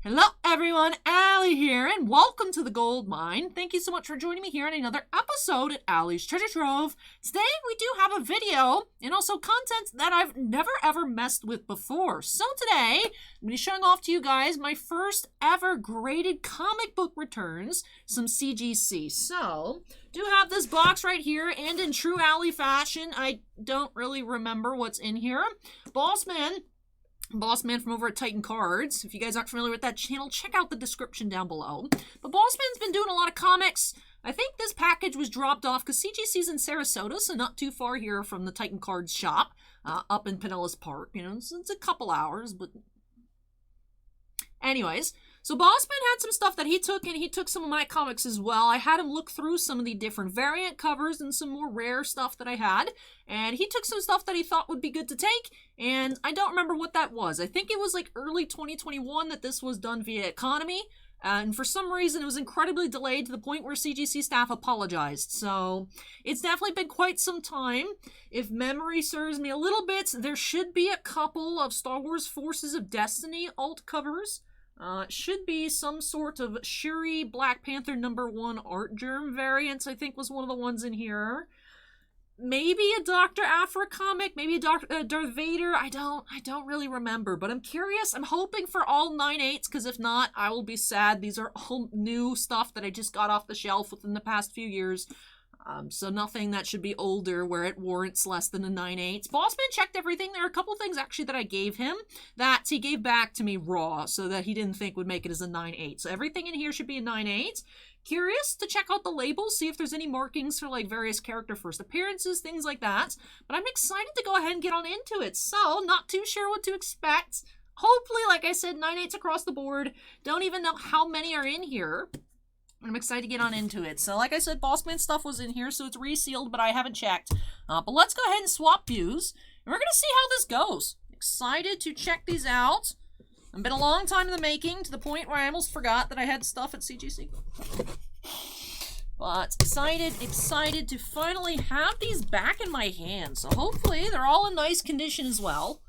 Hello everyone, Allie here, and welcome to the Gold Mine. Thank you so much for joining me here on another episode at Allie's Treasure Trove. Today we do have a video and also content that I've never ever messed with before. So today, I'm going to be showing off to you guys my first ever graded comic book returns, some CGC. So, do have this box right here, and in true Allie fashion, I don't really remember what's in here. Bossman from over at Titan Cards. If you guys aren't familiar with that channel, check out the description down below. But Bossman's been doing a lot of comics. I think this package was dropped off because CGC's in Sarasota, so not too far here from the Titan Cards shop, up in Pinellas Park. You know, it's a couple hours, but anyways. So Bossman had some stuff that he took, and he took some of my comics as well. I had him look through some of the different variant covers and some more rare stuff that I had. And he took some stuff that he thought would be good to take, and I don't remember what that was. I think it was like early 2021 that this was done via Economy. And for some reason, it was incredibly delayed to the point where CGC staff apologized. So it's definitely been quite some time. If memory serves me a little bit, there should be a couple of Star Wars Forces of Destiny alt covers. Should be some sort of Shuri Black Panther #1 art germ variant, I think was one of the ones in here. Maybe a Dr. Aphra comic, maybe a Darth Vader, I don't really remember, but I'm curious. I'm hoping for all 9/8s, because if not, I will be sad. These are all new stuff that I just got off the shelf within the past few years. So nothing that should be older where it warrants less than a 9/8. Bossman checked everything. There are a couple things actually that I gave him that he gave back to me raw so that he didn't think would make it as a 9/8. So everything in here should be a 9/8. Curious to check out the labels, see if there's any markings for like various character first appearances, things like that. But I'm excited to go ahead and get on into it. So not too sure what to expect. Hopefully, like I said, 9/8s across the board. Don't even know how many are in here. I'm excited to get on into it. So like I said, Bossman stuff was in here, so it's resealed, but I haven't checked. But let's go ahead and swap views, and we're going to see how this goes. Excited to check these out. It's been a long time in the making, to the point where I almost forgot that I had stuff at CGC. But excited to finally have these back in my hands. So hopefully they're all in nice condition as well.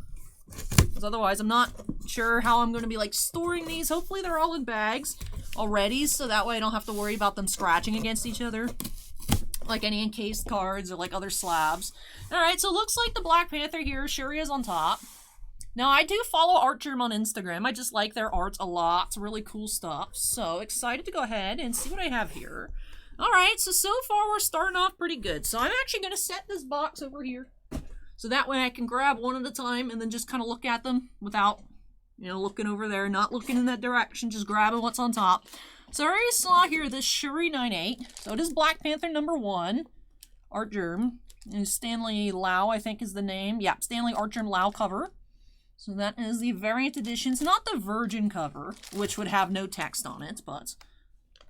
Because otherwise I'm not sure how I'm going to be like storing these. Hopefully they're all in bags already, so that way I don't have to worry about them scratching against each other like any encased cards or like other slabs. Alright, so it looks like the Black Panther here, Shuri is on top. Now I do follow Artgerm on Instagram. I just like their art a lot. It's really cool stuff. So excited to go ahead and see what I have here. Alright, so far we're starting off pretty good. So I'm actually going to set this box over here, so that way I can grab one at a time and then just kind of look at them without, you know, looking over there, not looking in that direction, just grabbing what's on top. So I already saw here this Shuri 9/8. So it is Black Panther #1. Art germ. And Stanley Lau, I think is the name. Yeah, Stanley Art germ Lau cover. So that is the variant edition. It's not the virgin cover, which would have no text on it, but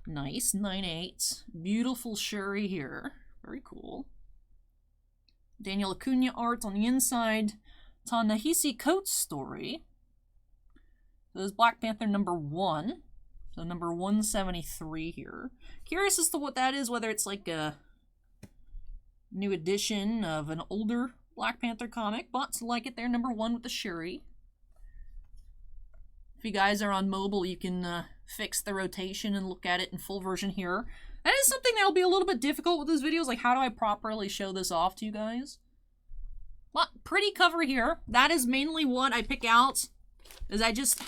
nice. 9/8. Beautiful Shuri here. Very cool. Daniel Acuna art on the inside. Ta-Nehisi Coates story. So this is Black Panther #1. So number 173 here. Curious as to what that is, whether it's like a new edition of an older Black Panther comic, but like it there, #1 with the Shuri. If you guys are on mobile, you can fix the rotation and look at it in full version here. That is something that will be a little bit difficult with these videos, like how do I properly show this off to you guys? But pretty cover here. That is mainly what I pick out. Is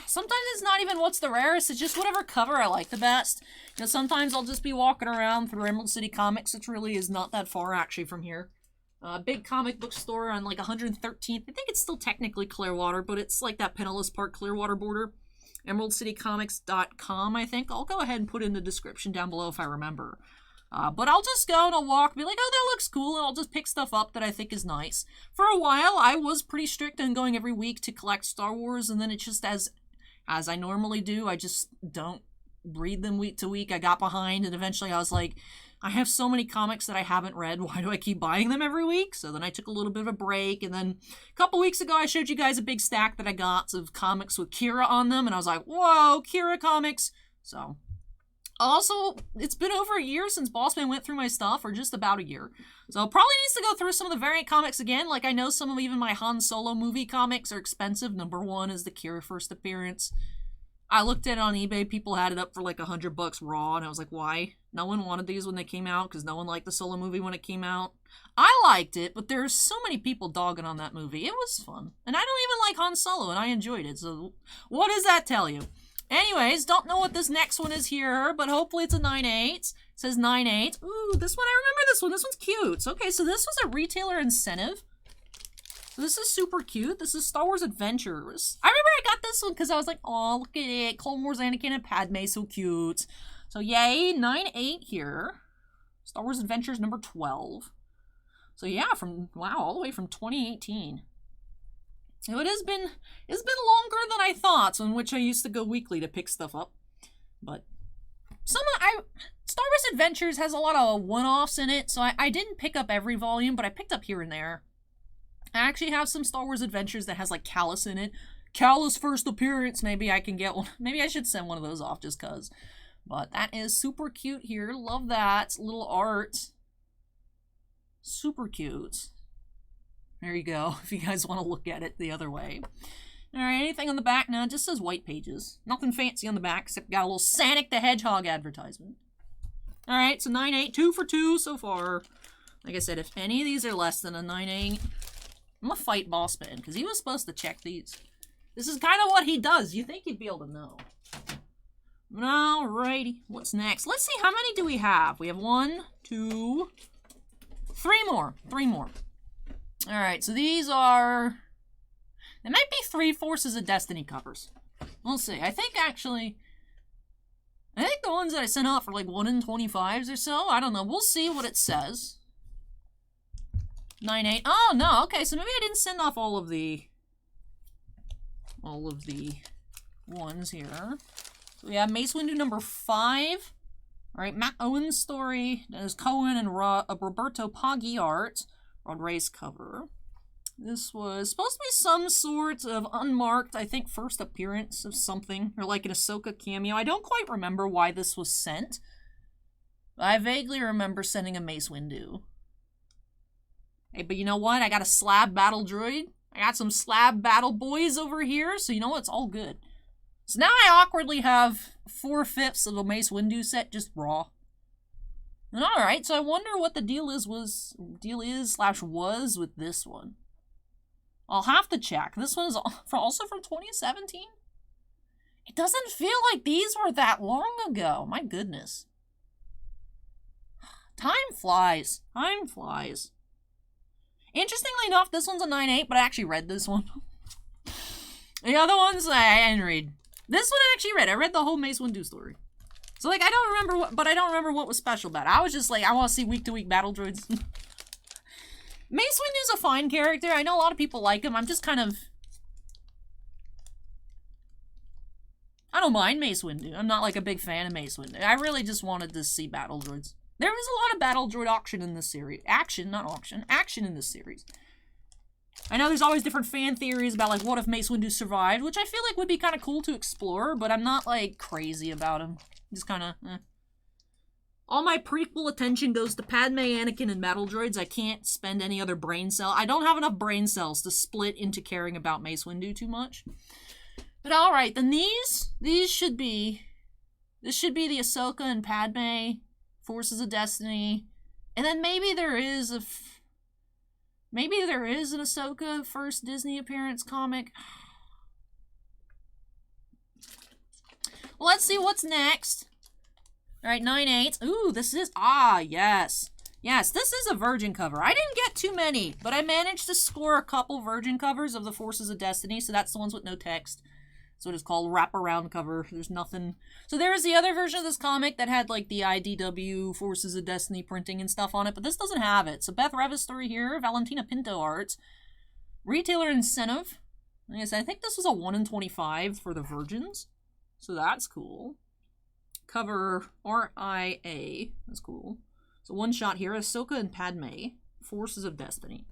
sometimes it's not even what's the rarest, it's just whatever cover I like the best. You know, sometimes I'll just be walking around through Emerald City Comics, which really is not that far actually from here. Big comic book store on like 113th. I think it's still technically Clearwater, but it's like that Pinellas Park Clearwater border. EmeraldCityComics.com, I think. I'll go ahead and put in the description down below if I remember. But I'll just go and I'll walk, be like, oh, that looks cool, and I'll just pick stuff up that I think is nice. For a while, I was pretty strict on going every week to collect Star Wars, and then it just, as I normally do, I just don't read them week to week. I got behind, and eventually I was like, I have so many comics that I haven't read. Why do I keep buying them every week? So then I took a little bit of a break, and then a couple weeks ago, I showed you guys a big stack that I got of comics with Kira on them, and I was like, whoa, Kira comics. So also, it's been over a year since Bossman went through my stuff, or just about a year. So probably needs to go through some of the variant comics again. Like, I know some of even my Han Solo movie comics are expensive. #1 is the Kira first appearance. I looked at it on eBay. People had it up for like $100 raw, and I was like, why? No one wanted these when they came out because no one liked the Solo movie when it came out. I liked it, but there's so many people dogging on that movie. It was fun. And I don't even like Han Solo, and I enjoyed it. So what does that tell you? Anyways, don't know what this next one is here, but hopefully it's a 9.8. It says 9.8. Ooh, this one, I remember this one. This one's cute. So, okay, so this was a retailer incentive. So this is super cute. This is Star Wars Adventures. I remember I got this one because I was like, oh, look at it. Clone Wars Anakin and Padme, so cute. So yay, 9.8 here. Star Wars Adventures number 12. So yeah, wow, all the way from 2018. So it's been longer than I thought, so in which I used to go weekly to pick stuff up. But Star Wars Adventures has a lot of one-offs in it, so I didn't pick up every volume, but I picked up here and there. I actually have some Star Wars Adventures that has like Callus in it. Callus first appearance. Maybe I can get one. Maybe I should send one of those off just cuz. But that is super cute here. Love that. Little art. Super cute. There you go. If you guys want to look at it the other way. Alright, anything on the back? No, it just says white pages. Nothing fancy on the back except got a little Sonic the Hedgehog advertisement. Alright, so 9.8. 2 for 2 so far. Like I said, if any of these are less than a 9.8, I'm gonna fight Boss Man, because he was supposed to check these. This is kind of what he does. You think he'd be able to know. Alrighty. What's next? Let's see, how many do we have? We have 1, 2, 3 more. 3 more. Alright, so these are... There might be 3 Forces of Destiny covers. We'll see. I think the ones that I sent out for like 1 in 25s or so. I don't know. We'll see what it says. 9.8. Oh, no. Okay, so maybe I didn't send off all of the ones here. So we have Mace Windu number 5. Alright, Matt Owen's story. There's Cohen and Roberto Poggi art. Rod Race cover. This was supposed to be some sort of unmarked, I think, first appearance of something. Or like an Ahsoka cameo. I don't quite remember why this was sent. I vaguely remember sending a Mace Windu. Hey, but you know what? I got a slab battle droid. I got some slab battle boys over here, so you know what? It's all good. So now I awkwardly have 4/5 of a Mace Windu set just raw. And alright, so I wonder what the deal is was with this one. I'll have to check. This one is also from 2017? It doesn't feel like these were that long ago. My goodness. Time flies. Time flies. Interestingly enough, this one's a 9.8, but I actually read this one. The other ones I didn't read. This one I actually read. I read the whole Mace Windu story. So, like, I don't remember what was special about it. I was just like, I want to see week-to-week battle droids. Mace Windu's a fine character. I know a lot of people like him. I'm just kind of... I don't mind Mace Windu. I'm not, like, a big fan of Mace Windu. I really just wanted to see battle droids. There was a lot of battle droid action in this series. Action, not auction. Action in this series. I know there's always different fan theories about, like, what if Mace Windu survived, which I feel like would be kind of cool to explore, but I'm not, like, crazy about him. Just kind of, All my prequel attention goes to Padme, Anakin, and battle droids. I can't spend any other brain cell. I don't have enough brain cells to split into caring about Mace Windu too much. But alright, then these should be... This should be the Ahsoka and Padme... Forces of Destiny, and then maybe there is an Ahsoka first Disney appearance comic. Well, let's see what's next. Alright, 9.8. Ooh, this is... Ah, yes. Yes, this is a Virgin cover. I didn't get too many, but I managed to score a couple Virgin covers of the Forces of Destiny, so that's the ones with no text. That's what it's called, wraparound cover. There's nothing... So there was the other version of this comic that had, like, the IDW Forces of Destiny printing and stuff on it, but this doesn't have it. So Beth Reva's story here, Valentina Pinto art. Retailer incentive. Like I said, I think this was a 1 in 25 for the Virgins. So that's cool. Cover RIA. That's cool. So one shot here, Ahsoka and Padme. Forces of Destiny.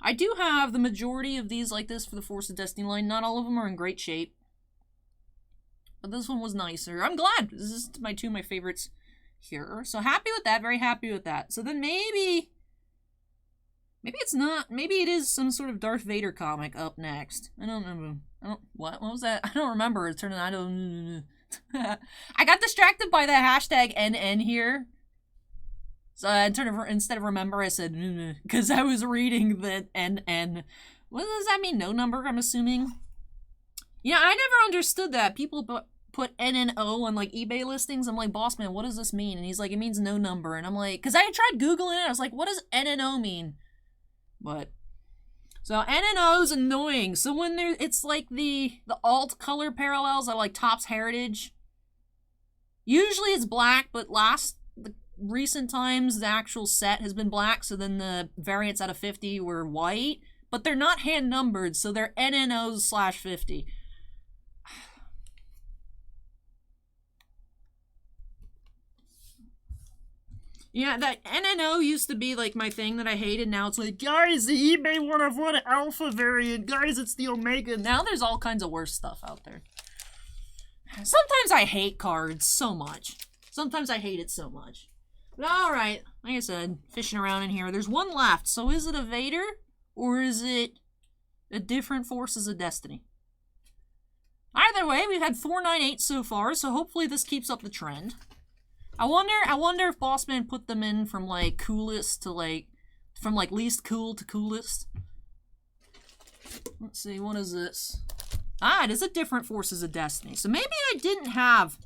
I do have the majority of these like this for the Forces of Destiny line. Not all of them are in great shape. But this one was nicer. I'm glad. This is two of my favorites here. So happy with that. Very happy with that. So then maybe Maybe it's not. Maybe it is some sort of Darth Vader comic up next. I don't remember. What was that? I don't remember. It turned I don't... I got distracted by the hashtag NN here. So instead of remember, I said, because I was reading the NN. What does that mean? No number, I'm assuming? Yeah, I never understood that. People put NNO on, like, eBay listings. I'm like, boss man, what does this mean? And he's like, it means no number. And I'm like, because I tried Googling it. I was like, what does NNO mean? But, so NNO's annoying. So when it's like the alt color parallels are like Topps Heritage. Usually it's black, but the recent times the actual set has been black. So then the variants out of 50 were white. But they're not hand numbered, so they're NNOs/50. Yeah, that NNO used to be like my thing that I hated. Now it's like, guys, the eBay 1/1 alpha variant. Guys, it's the Omega. Now there's all kinds of worse stuff out there. Sometimes I hate cards so much. Sometimes I hate it so much. But alright, like I said, fishing around in here. There's one left. So is it a Vader? Or is it a different Forces of Destiny? Either way, we've had 498 so far, so hopefully this keeps up the trend. I wonder if Bossman put them in from like coolest to like from like least cool to coolest. Let's see, what is this? Ah, it is a different Forces of Destiny. So maybe I didn't have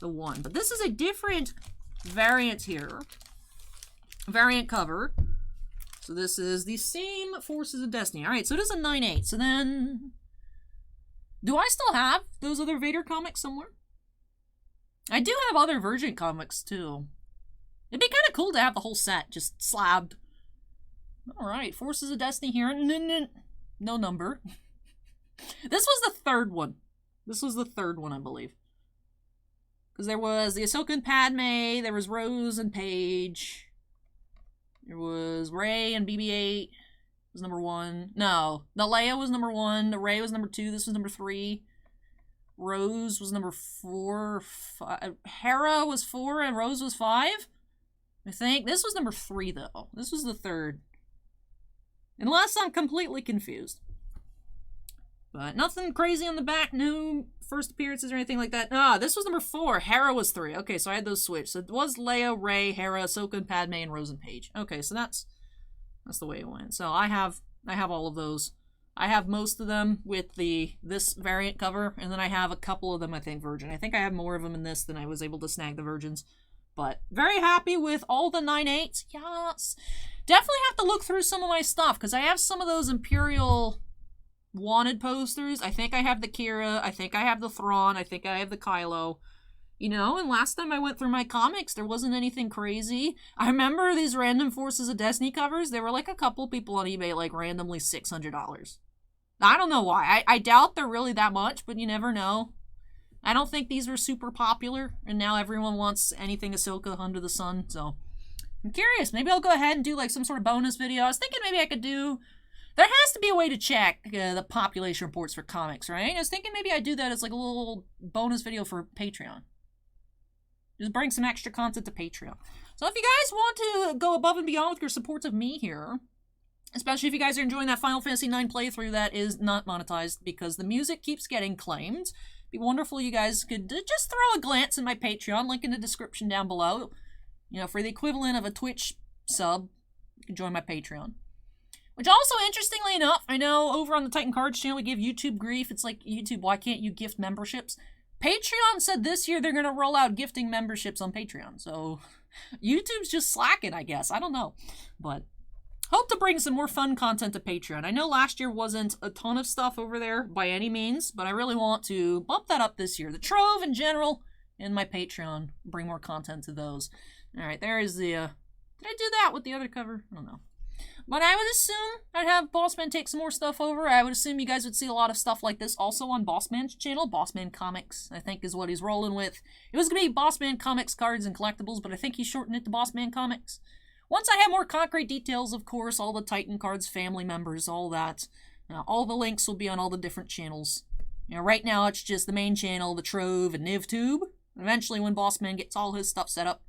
the one, but this is a different variant here. Variant cover. So this is the same Forces of Destiny. Alright, so it is a 9/8. So then, do I still have those other Vader comics somewhere? I do have other Virgin comics, too. It'd be kind of cool to have the whole set just slabbed. Alright, Forces of Destiny here. No number. This was the third one. This was the third one, I believe. Because there was the Ahsoka and Padme, there was Rose and Paige. There was Rey and BB-8 was number 1. No, the Leia was number 1, the Rey was number 2, this was number 3. Rose was number 4, 5. Hera was 4 and Rose was 5. I think. This was number 3, though. This was the third. Unless I'm completely confused. But nothing crazy on the back. No first appearances or anything like that. Ah, this was number 4. Hera was 3. Okay, so I had those switched. So it was Leia, Rey, Hera, Ahsoka, and Padme, and Rose and Paige. Okay, so that's the way it went. So I have all of those. I have most of them with this variant cover, and then I have a couple of them, I think, Virgin. I think I have more of them in this than I was able to snag the Virgins. But very happy with all the 9/8s. Yes. Definitely have to look through some of my stuff, because I have some of those Imperial wanted posters. I think I have the Kira. I think I have the Thrawn. I think I have the Kylo. You know, and last time I went through my comics, there wasn't anything crazy. I remember these random Forces of Destiny covers. There were like a couple people on eBay like randomly $600. I don't know why. I doubt they're really that much, but you never know. I don't think these were super popular, and now everyone wants anything Ahsoka under the sun, so I'm curious. Maybe I'll go ahead and do like some sort of bonus video. I was thinking maybe I could do... There has to be a way to check the population reports for comics, right? I was thinking maybe I'd do that as like a little bonus video for Patreon. Just bring some extra content to Patreon. So if you guys want to go above and beyond with your support of me here, especially if you guys are enjoying that Final Fantasy IX playthrough that is not monetized because the music keeps getting claimed, it'd be wonderful you guys could just throw a glance at my Patreon, link in the description down below. You know, for the equivalent of a Twitch sub, you can join my Patreon. Which also, interestingly enough, I know over on the Titan Cards channel we give YouTube grief. It's like, YouTube, why can't you gift memberships? Patreon said this year they're going to roll out gifting memberships on Patreon. So, YouTube's just slacking, I guess. I don't know. But, hope to bring some more fun content to Patreon. I know last year wasn't a ton of stuff over there by any means, but I really want to bump that up this year. The Trove in general and my Patreon, bring more content to those. Alright, there is the, did I do that with the other cover? I don't know. But I would assume I'd have Bossman take some more stuff over. I would assume you guys would see a lot of stuff like this also on Bossman's channel. Bossman Comics, I think, is what he's rolling with. It was going to be Bossman Comics Cards and Collectibles, but I think he shortened it to Bossman Comics. Once I have more concrete details, of course, all the Titan Cards family members, all that. All the links will be on all the different channels. You know, right now it's just the main channel, the Trove, and NivTube. Eventually, when Bossman gets all his stuff set up,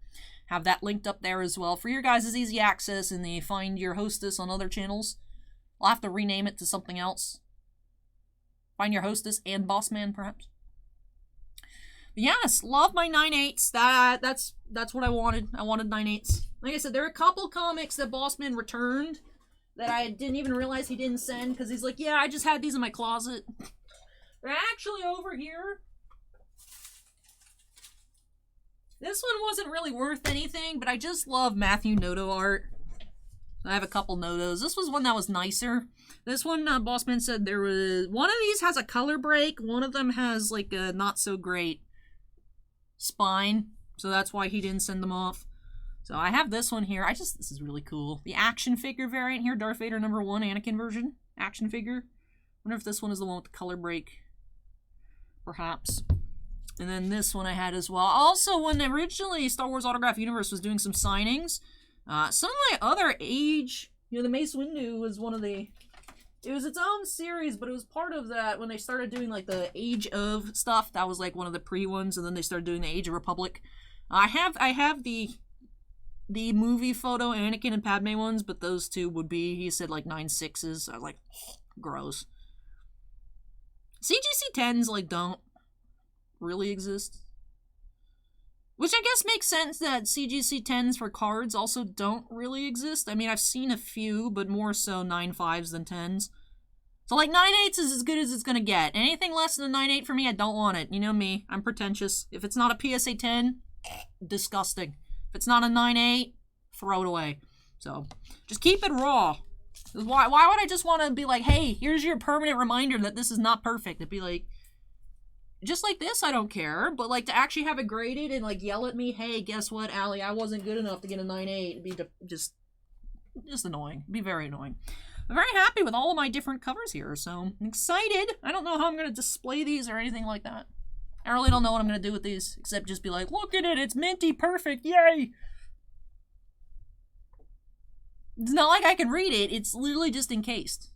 Have that linked up there as well for your guys' easy access and the Find Your Hostess on other channels. I'll have to rename it to something else. Find Your Hostess and Boss Man, perhaps. But yes, love my 9/8. That's what I wanted. I wanted 9/8. Like I said, there are a couple comics that Boss Man returned that I didn't even realize he didn't send because he's like, yeah, I just had these in my closet. They're actually over here. This one wasn't really worth anything, but I just love Matthew Noto art. I have a couple Notos. This was one that was nicer. This one, Bossman said there was... One of these has a color break. One of them has, like, a not-so-great spine. So that's why he didn't send them off. So I have this one here. This is really cool. The action figure variant here. Darth Vader #1, Anakin version. Action figure. Wonder if this one is the one with the color break. Perhaps. And then this one I had as well. Also, when originally Star Wars Autograph Universe was doing some signings, some of my other Age, the Mace Windu was one of the... It was its own series, but it was part of that when they started doing, like, the Age of stuff. That was, like, one of the pre-ones, and then they started doing the Age of Republic. I have the movie photo Anakin and Padme ones, but those two would be, he said, like, 9/6s. I was like, gross. CGC 10s, like, don't really exist. Which I guess makes sense that CGC 10s for cards also don't really exist. I mean, I've seen a few, but more so 9/5s than 10s. So, like, 9/8s is as good as it's gonna get. Anything less than a 9/8 for me, I don't want it. You know me, I'm pretentious. If it's not a PSA 10, disgusting. If it's not a 9/8, throw it away. So, just keep it raw. Why would I just want to be like, hey, here's your permanent reminder that this is not perfect? It'd be like, just like this, I don't care, but like to actually have it graded and like yell at me, hey, guess what, Allie, I wasn't good enough to get a 9/8. It'd be just annoying. It'd be very annoying. I'm very happy with all of my different covers here, so I'm excited. I don't know how I'm going to display these or anything like that. I really don't know what I'm going to do with these, except just be like, look at it, it's minty perfect, yay! It's not like I can read it, it's literally just encased.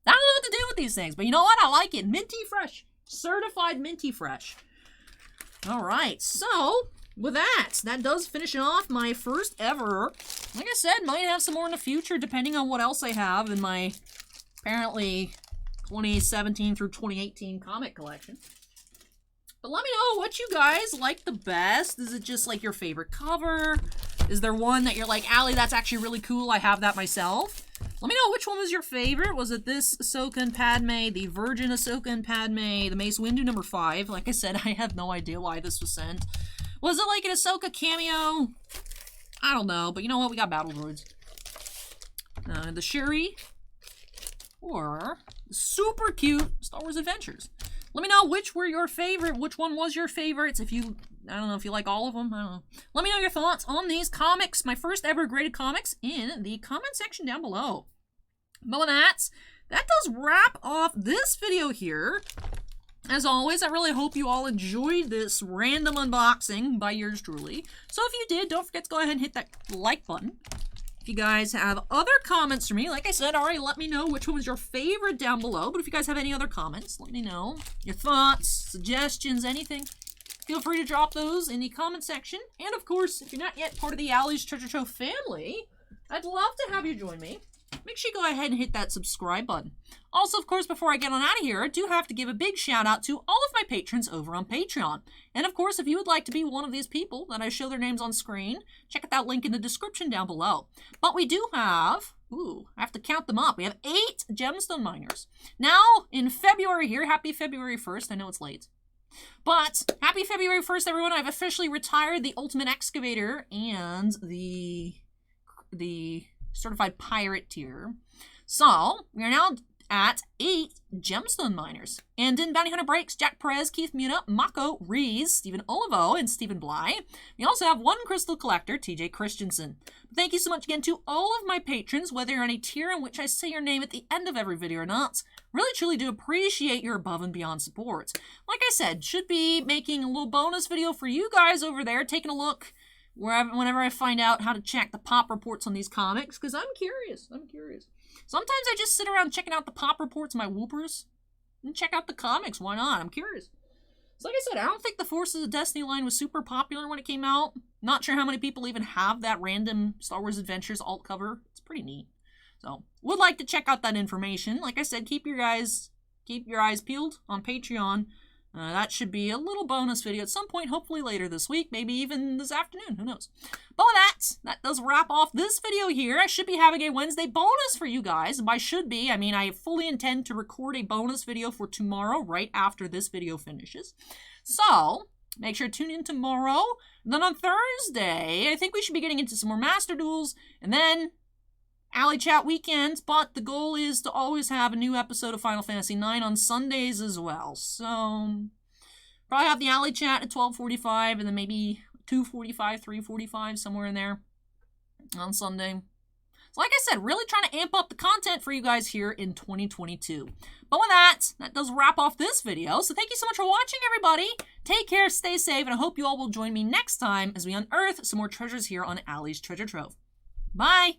I don't know what to do with these things, but you know what, I like it. Minty fresh. Certified minty fresh. Alright, so with that does finish off my first ever. Like I said, might have some more in the future depending on what else I have in my apparently 2017 through 2018 comic collection. But let me know what you guys like the best. Is it just like your favorite cover? Is there one that you're like, Allie, that's actually really cool, I have that myself? Let me know which one was your favorite. Was it this Ahsoka and Padme, the Virgin Ahsoka and Padme, the Mace Windu #5? Like I said, I have no idea why this was sent. Was it like an Ahsoka cameo? I don't know, but you know what? We got battle droids. The Shuri. Or the super cute Star Wars Adventures. Let me know which were your favorite, which one was your favorites. If you, I don't know if you like all of them, I don't know. Let me know your thoughts on these comics, my first ever graded comics, in the comment section down below. But with that does wrap off this video here. As always, I really hope you all enjoyed this random unboxing by yours truly. So if you did, don't forget to go ahead and hit that like button. If you guys have other comments for me, like I said, already let me know which one was your favorite down below. But if you guys have any other comments, let me know. Your thoughts, suggestions, anything. Feel free to drop those in the comment section. And of course, if you're not yet part of the Allie's Treasure Trove family, I'd love to have you join me. Make sure you go ahead and hit that subscribe button. Also, of course, before I get on out of here, I do have to give a big shout out to all of my patrons over on Patreon. And of course, if you would like to be one of these people that I show their names on screen, check out that link in the description down below. But we do have, I have to count them up. We have 8 gemstone miners. Now, in February here, happy February 1st. I know it's late. But happy February 1st, everyone. I've officially retired the Ultimate Excavator and the Certified Pirate tier. So, we are now at 8 gemstone miners. And in Bounty Hunter Breaks, Jack Perez, Keith Muna, Mako, Rees, Stephen Olivo, and Stephen Bly. We also have 1 Crystal Collector, TJ Christensen. Thank you so much again to all of my patrons, whether you're on a tier in which I say your name at the end of every video or not. Really truly do appreciate your above and beyond support. Like I said, should be making a little bonus video for you guys over there, taking a look whenever I find out how to check the pop reports on these comics, because I'm curious. Sometimes I just sit around checking out the pop reports of my whoopers and check out the comics. Why not? I'm curious. So like I said, I don't think the Forces of Destiny line was super popular when it came out. Not sure how many people even have that random Star Wars Adventures alt cover. It's pretty neat. So, would like to check out that information. Like I said, keep your eyes peeled on Patreon. That should be a little bonus video at some point, hopefully later this week, maybe even this afternoon, who knows. But with that does wrap off this video here. I should be having a Wednesday bonus for you guys. By should be, I mean I fully intend to record a bonus video for tomorrow, right after this video finishes. So, make sure to tune in tomorrow. And then on Thursday, I think we should be getting into some more Master Duels, and then Alley Chat weekends, but the goal is to always have a new episode of Final Fantasy IX on Sundays as well. So, probably have the Alley Chat at 12:45, and then maybe 2:45, 3:45, somewhere in there on Sunday. So like I said, really trying to amp up the content for you guys here in 2022. But with that does wrap off this video. So thank you so much for watching, everybody. Take care, stay safe, and I hope you all will join me next time as we unearth some more treasures here on Alley's Treasure Trove. Bye!